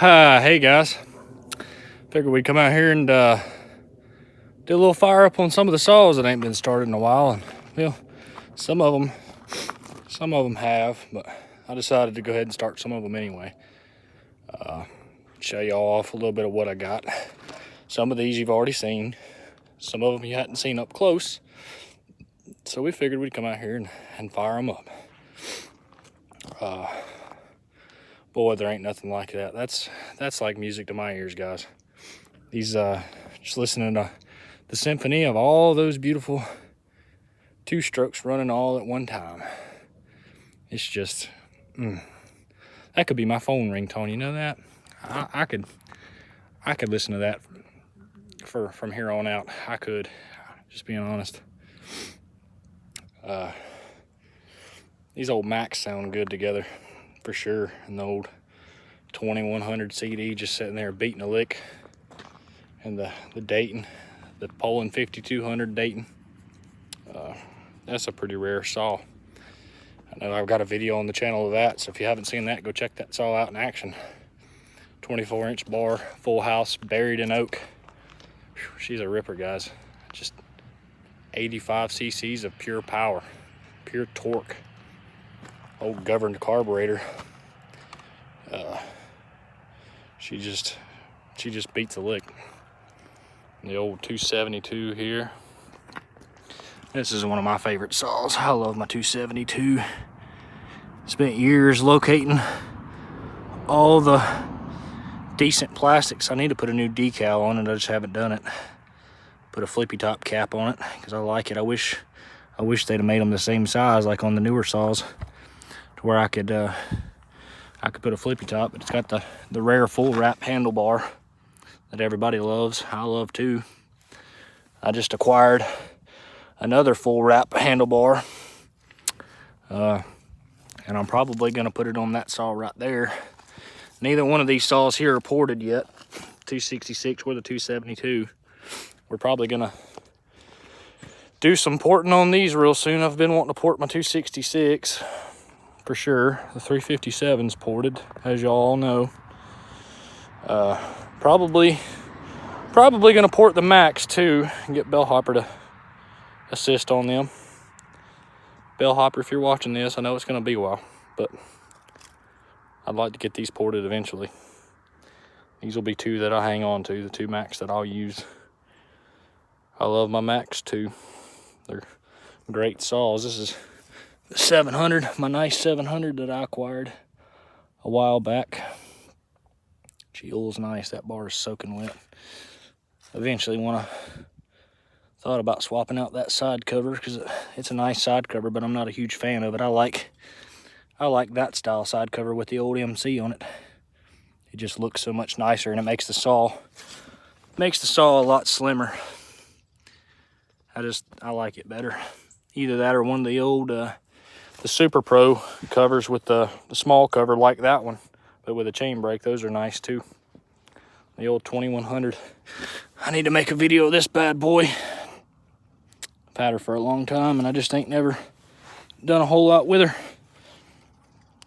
Hey guys, figured we'd come out here and do a little fire up on some of the saws that ain't been started in a while. And well, some of them have, but I decided to go ahead and start some of them anyway. Show y'all off a little bit of what I got. Some of these you've already seen, some of them you hadn't seen up close. So we figured we'd come out here and fire them up. Boy, there ain't nothing like that. That's like music to my ears, guys. These just listening to the symphony of all those beautiful two strokes running all at one time. It's just that could be my phone ringtone. You know that? I could listen to that from here on out. I could, just being honest. These old Macs sound good together for sure. And the old 2100 CD just sitting there beating a lick. And the Dayton, the Poland 5200 Dayton. That's a pretty rare saw. I know I've got a video on the channel of that, so if you haven't seen that, go check that saw out in action. 24-inch bar, full house, buried in oak. Whew, she's a ripper, guys. Just 85 cc's of pure power, pure torque. Old governed carburetor. She just beats a lick. The old 272 here. This is one of my favorite saws. I love my 272. Spent years locating all the decent plastics. I need to put a new decal on it. I just haven't done it. Put a flippy top cap on it because I like it. I wish they'd have made them the same size like on the newer saws, to where I could put a flippy top. But it's got the rare full wrap handlebar that everybody loves. I love too. I just acquired another full wrap handlebar, and I'm probably gonna put it on that saw right there. Neither one of these saws here are ported yet. 266 or the 272. We're probably gonna do some porting on these real soon. I've been wanting to port my 266 for sure. The 357's ported, as y'all all know. Probably gonna port the Macs too and get Bellhopper to assist on them. Bellhopper, if you're watching this, I know it's gonna be a while, but I'd like to get these ported eventually. These will be two that I hang on to, the two Macs that I'll use. I love my Macs too. They're great saws. This is the 700, my nice 700 that I acquired a while back. She oils nice. That bar is soaking wet. Eventually thought about swapping out that side cover because it's a nice side cover, but I'm not a huge fan of it. I like that style side cover with the old MC on it. It just looks so much nicer, and it makes the saw a lot slimmer. I like it better. Either that or one of the old the Super Pro covers with the small cover like that one, but with a chain brake. Those are nice too. The old 2100. I need to make a video of this bad boy. I've had her for a long time, and I just ain't never done a whole lot with her.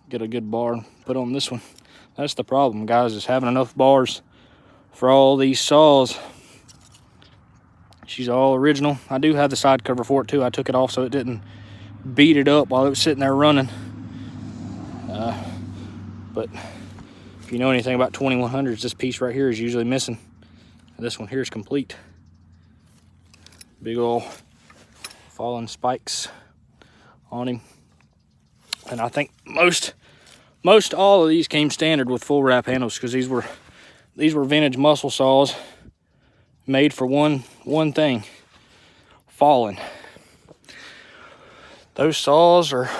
Get a good bar and put on this one. That's the problem, guys, is having enough bars for all these saws. She's all original. I do have the side cover for it too. I took it off so it didn't beat it up while it was sitting there running. But if you know anything about 2100s, this piece right here is usually missing. This one here is complete. Big old fallen spikes on him. And I think most all of these came standard with full wrap handles, because these were vintage muscle saws made for one thing: falling. Those saws are,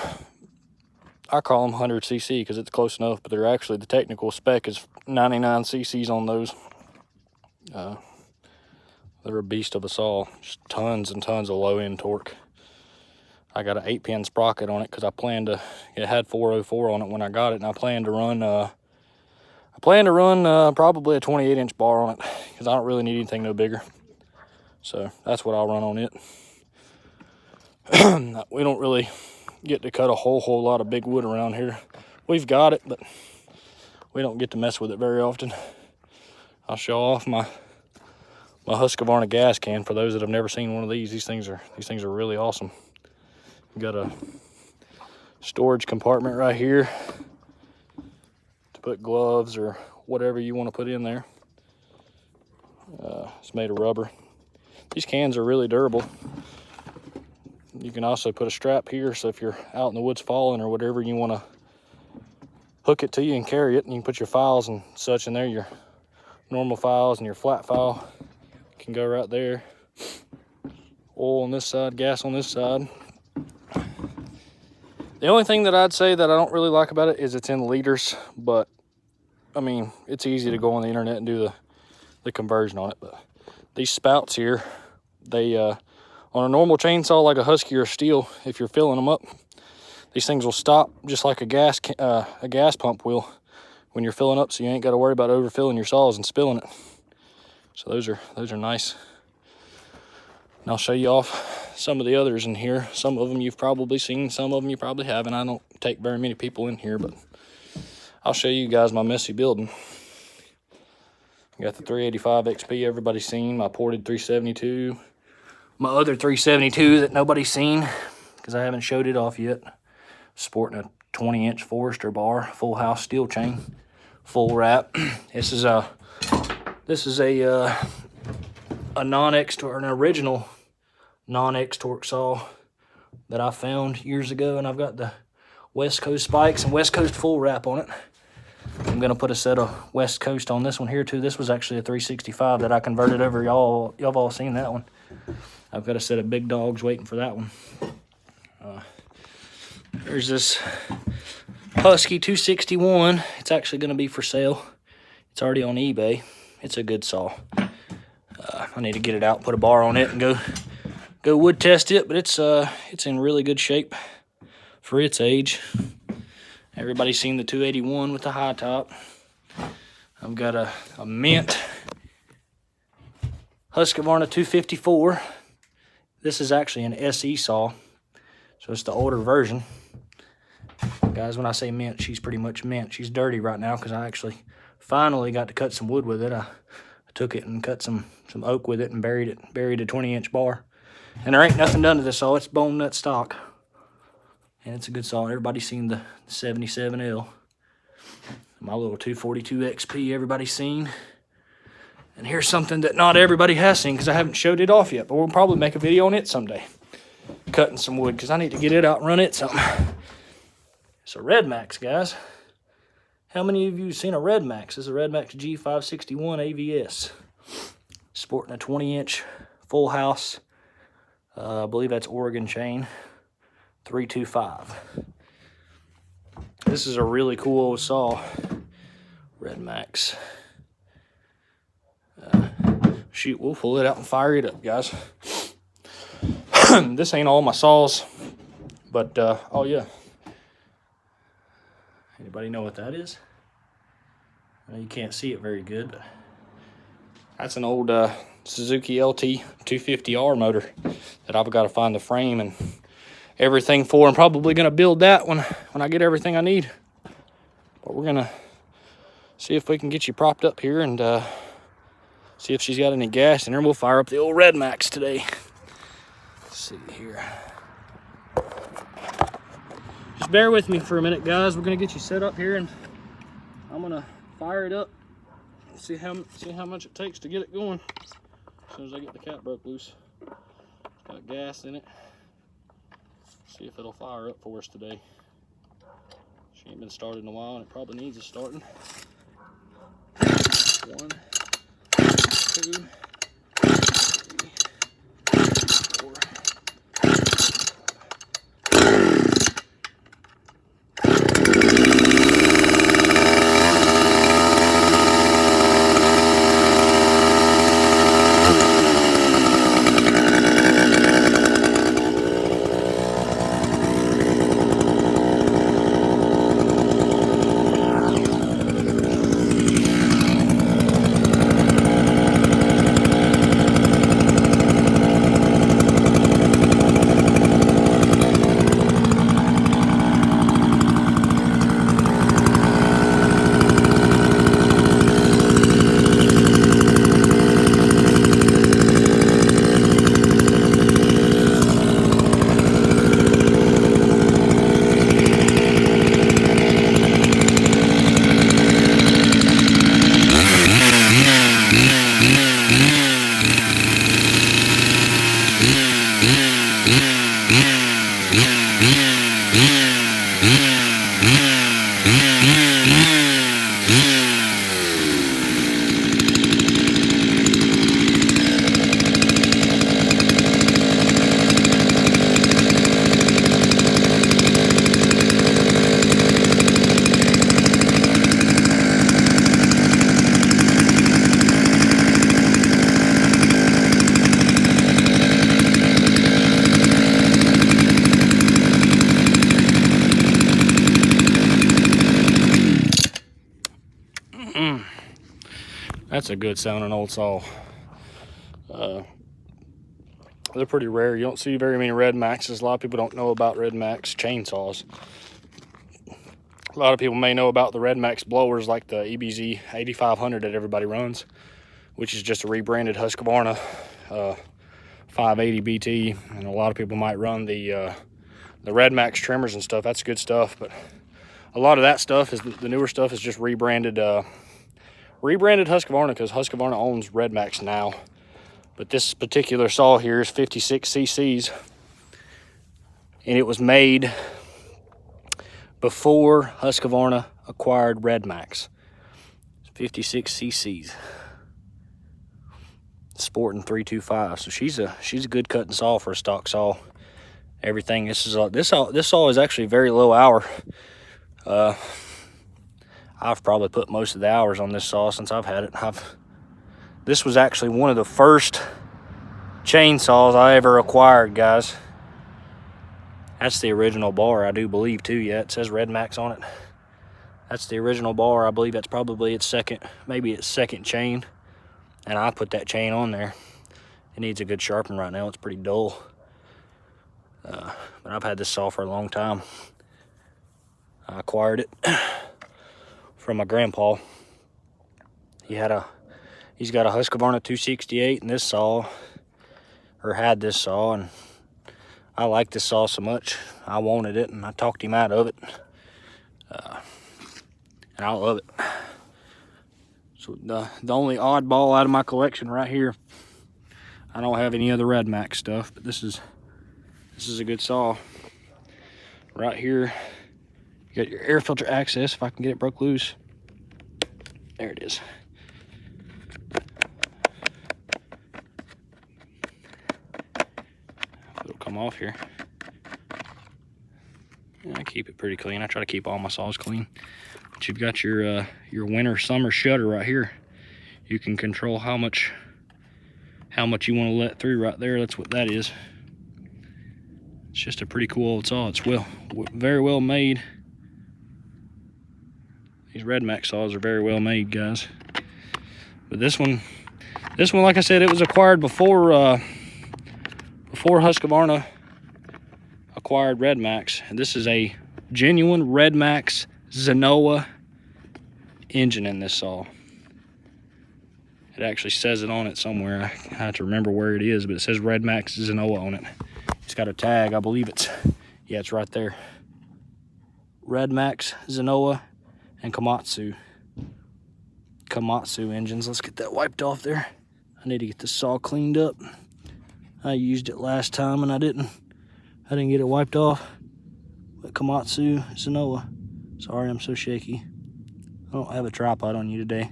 I call them 100 cc because it's close enough, but they're actually, the technical spec is 99 cc's on those. They're a beast of a saw. Just tons and tons of low end torque. I got an 8-pin sprocket on it because it had 404 on it when I got it, and I plan to run probably a 28-inch bar on it because I don't really need anything no bigger. So that's what I'll run on it. We don't really get to cut a whole lot of big wood around here. We've got it, but we don't get to mess with it very often. I'll show off my Husqvarna gas can for those that have never seen one of these. These things are really awesome. We've got a storage compartment right here to put gloves or whatever you want to put in there. It's made of rubber. These cans are really durable. You can also put a strap here, so if you're out in the woods falling or whatever, you want to hook it to you and carry it, and you can put your files and such in there, your normal files and your flat file can go right there. Oil on this side, gas on this side. The only thing that I'd say that I don't really like about it is it's in liters, but I mean, it's easy to go on the internet and do the conversion on it. But these spouts here, they on a normal chainsaw like a Husky or a Steel, if you're filling them up, these things will stop just like a gas pump will when you're filling up, so you ain't got to worry about overfilling your saws and spilling it. So those are nice. And I'll show you off some of the others in here. Some of them you've probably seen, some of them you probably haven't. I don't take very many people in here, but I'll show you guys my messy building. I got the 385 XP everybody's seen, my ported 372, my other 372 that nobody's seen because I haven't showed it off yet. Sporting a 20-inch Forester bar, full house steel chain, full wrap. This is a non-X or an original non-X torque saw that I found years ago, and I've got the West Coast spikes and West Coast full wrap on it. I'm gonna put a set of West Coast on this one here too. This was actually a 365 that I converted over. Y'all have all seen that one. I've got a set of big dogs waiting for that one. There's this Husky 261. It's actually gonna be for sale. It's already on eBay. It's a good saw. I need to get it out, put a bar on it, and go wood test it. But it's in really good shape for its age. Everybody's seen the 281 with the high top. I've got a mint Husqvarna 254. This is actually an SE saw, so it's the older version. Guys, when I say mint, she's pretty much mint. She's dirty right now because I actually finally got to cut some wood with it. I took it and cut some oak with it and buried a 20-inch bar. And there ain't nothing done to this saw. It's bone nut stock. And it's a good saw. Everybody's seen the 77L. My little 242 XP everybody's seen. And here's something that not everybody has seen because I haven't showed it off yet. But we'll probably make a video on it someday. Cutting some wood because I need to get it out and run it something. It's a Red Max, guys. How many of you have seen a Red Max? This is a Red Max G561 AVS. Sporting a 20-inch full house. I believe that's Oregon chain. 325. This is a really cool old saw. Red Max. Shoot, we'll pull it out and fire it up, guys. This ain't all my saws, but oh yeah. Anybody know what that is? Well, you can't see it very good, but that's an old Suzuki LT 250R motor that I've got to find the frame and everything for. I'm probably going to build that when I get everything I need. But we're going to see if we can get you propped up here and see if she's got any gas in her. We'll fire up the old Red Max today. Let's see here. Just bear with me for a minute, guys. We're going to get you set up here, and I'm going to fire it up. See how much it takes to get it going. As soon as I get the cap broke loose. It's got gas in it. See if it'll fire up for us today. She ain't been started in a while, and it probably needs a starting. 1, 2, 3, 4. That's a good sounding old saw. They're pretty rare. You don't see very many Red Maxes. A lot of people don't know about Red Max chainsaws. A lot of people may know about the Red Max blowers like the EBZ 8500 that everybody runs, which is just a rebranded Husqvarna 580 BT. And a lot of people might run the Red Max trimmers and stuff. That's good stuff, but a lot of that stuff is the newer stuff is just rebranded Husqvarna, because Husqvarna owns Red Max now. But this particular saw here is 56 cc's, and it was made before Husqvarna acquired Red Max. 56 cc's, Sporting 325. So she's a good cutting saw for a stock saw. Everything. This saw is actually very low hour. I've probably put most of the hours on this saw since I've had it. This was actually one of the first chainsaws I ever acquired, guys. That's the original bar, I do believe, too. Yeah, it says Red Max on it. That's the original bar. I believe that's probably its second chain. And I put that chain on there. It needs a good sharpen right now. It's pretty dull. But I've had this saw for a long time. I acquired it from my grandpa. He's got a Husqvarna 268 and this saw, or had this saw, and I like this saw so much. I wanted it and I talked him out of it. And I love it. So the only oddball out of my collection right here, I don't have any other Red Max stuff, but this is a good saw. Right here, you got your air filter access, if I can get it broke loose. There it is. It'll come off here. And I keep it pretty clean. I try to keep all my saws clean. But you've got your winter summer shutter right here. You can control how much you want to let through right there. That's what that is. It's just a pretty cool old saw. It's very well made. These Red Max saws are very well made, guys. But this one, like I said, it was acquired before Husqvarna acquired Red Max. And this is a genuine Red Max Zenoah engine in this saw. It actually says it on it somewhere. I have to remember where it is, but it says Red Max Zenoah on it. It's got a tag. I believe it's right there. Red Max Zenoah and Komatsu engines. Let's get that wiped off there. I need to get this saw cleaned up. I used it last time and I didn't get it wiped off. But Komatsu Zenoah. Sorry, I'm so shaky. I don't have a tripod on you today.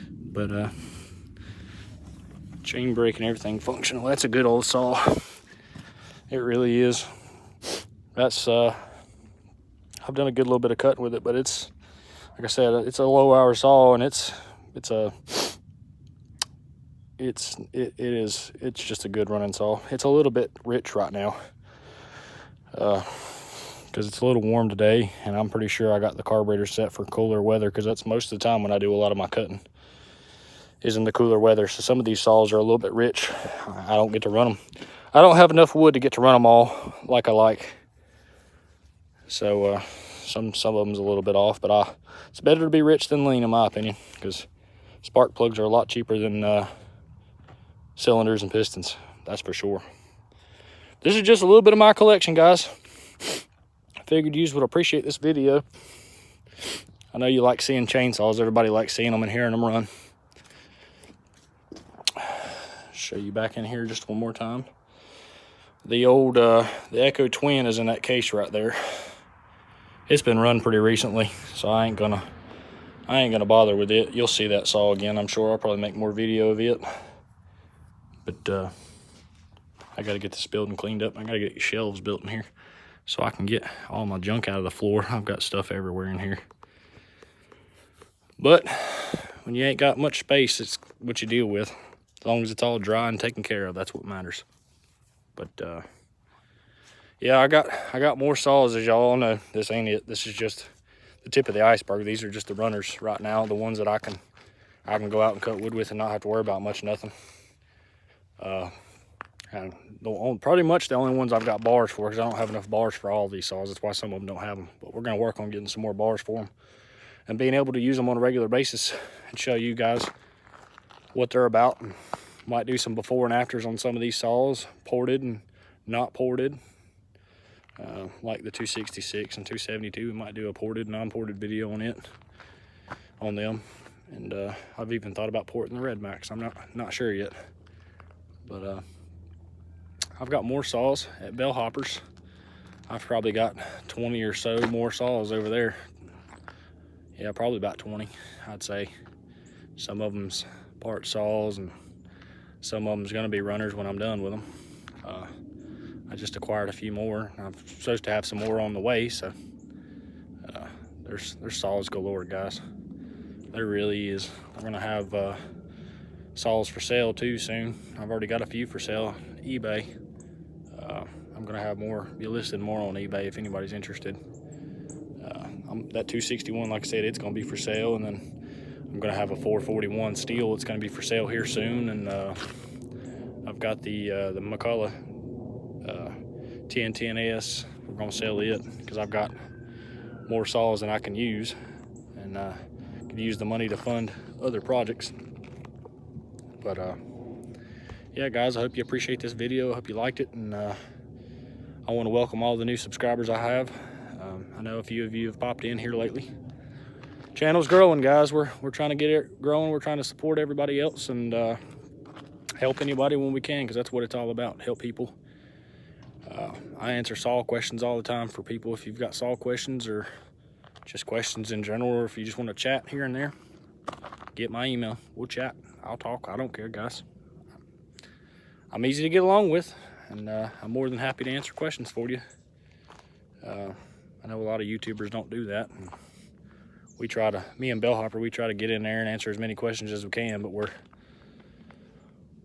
But chain brake and everything functional. That's a good old saw. It really is. That's I've done a good little bit of cutting with it, but it's, like I said, it's a low hour saw, and it's just a good running saw. It's a little bit rich right now because it's a little warm today, and I'm pretty sure I got the carburetor set for cooler weather, because that's most of the time when I do a lot of my cutting is in the cooler weather. So some of these saws are a little bit rich. I don't get to run them. I don't have enough wood to get to run them all like I like. So some of them's a little bit off, but it's better to be rich than lean, in my opinion, because spark plugs are a lot cheaper than cylinders and pistons. That's for sure. This is just a little bit of my collection, guys. I figured you would appreciate this video. I know you like seeing chainsaws. Everybody likes seeing them and hearing them run. Show you back in here just one more time. The old the Echo Twin is in that case right there. It's been run pretty recently, so I ain't gonna bother with it. You'll see that saw again, I'm sure. I'll probably make more video of it. But I gotta get this building cleaned up. I gotta get shelves built in here so I can get all my junk out of the floor. I've got stuff everywhere in here. But when you ain't got much space, it's what you deal with. As long as it's all dry and taken care of, that's what matters. But yeah, I got more saws, as y'all all know. This ain't it. This is just the tip of the iceberg. These are just the runners right now, the ones that I can go out and cut wood with and not have to worry about much nothing. And pretty much the only ones I've got bars for, because I don't have enough bars for all these saws. That's why some of them don't have them. But we're going to work on getting some more bars for them and being able to use them on a regular basis and show you guys what they're about. And might do some before and afters on some of these saws, ported and not ported. Like the 266 and 272, we might do a ported, non-ported video on them. And I've even thought about porting the Red Max. I'm not sure yet. But I've got more saws at Bell Hoppers. I've probably got 20 or so more saws over there. Yeah, probably about 20, I'd say. Some of them's part saws and some of them's gonna be runners when I'm done with them. I just acquired a few more. I'm supposed to have some more on the way, so there's saws galore, guys. There really is. We're gonna have saws for sale too soon. I've already got a few for sale on eBay. I'm gonna have more, be listed more on eBay if anybody's interested. That 261, like I said, it's gonna be for sale, and then I'm gonna have a 441 steel. It's gonna be for sale here soon, and I've got the McCulloch 1010S. We're gonna sell it because I've got more saws than I can use, and can use the money to fund other projects. But yeah, guys, I hope you appreciate this video. I hope you liked it, and I want to welcome all the new subscribers I have. I know a few of you have popped in here lately. Channel's growing, guys. We're trying to get it growing. We're trying to support everybody else and help anybody when we can, because that's what it's all about, help people. I answer saw questions all the time for people. If you've got saw questions or just questions in general, or if you just want to chat here and there, get my email. We'll chat. I'll talk. I don't care, guys. I'm easy to get along with, and I'm more than happy to answer questions for you. I know a lot of YouTubers don't do that. And me and Bell Hopper, we try to get in there and answer as many questions as we can, but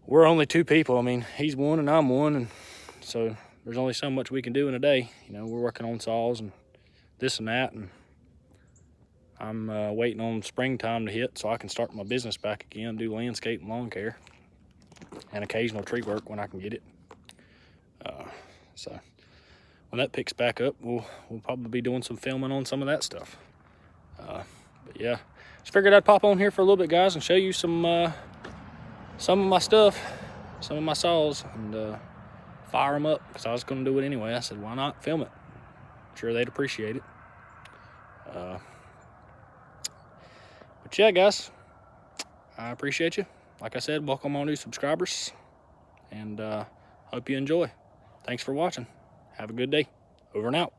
we're only two people. I mean, he's one and I'm one, and so there's only so much we can do in a day. You know, we're working on saws and this and that, and I'm waiting on springtime to hit so I can start my business back again, do landscape and lawn care, and occasional tree work when I can get it. So when that picks back up, we'll probably be doing some filming on some of that stuff. But yeah, just figured I'd pop on here for a little bit, guys, and show you some of my stuff, some of my saws, and fire them up, because I was going to do it anyway. I said, why not film it? I'm sure they'd appreciate it. But yeah, guys, I appreciate you. Like I said, welcome all new subscribers, and hope you enjoy. Thanks for watching. Have a good day. Over and out.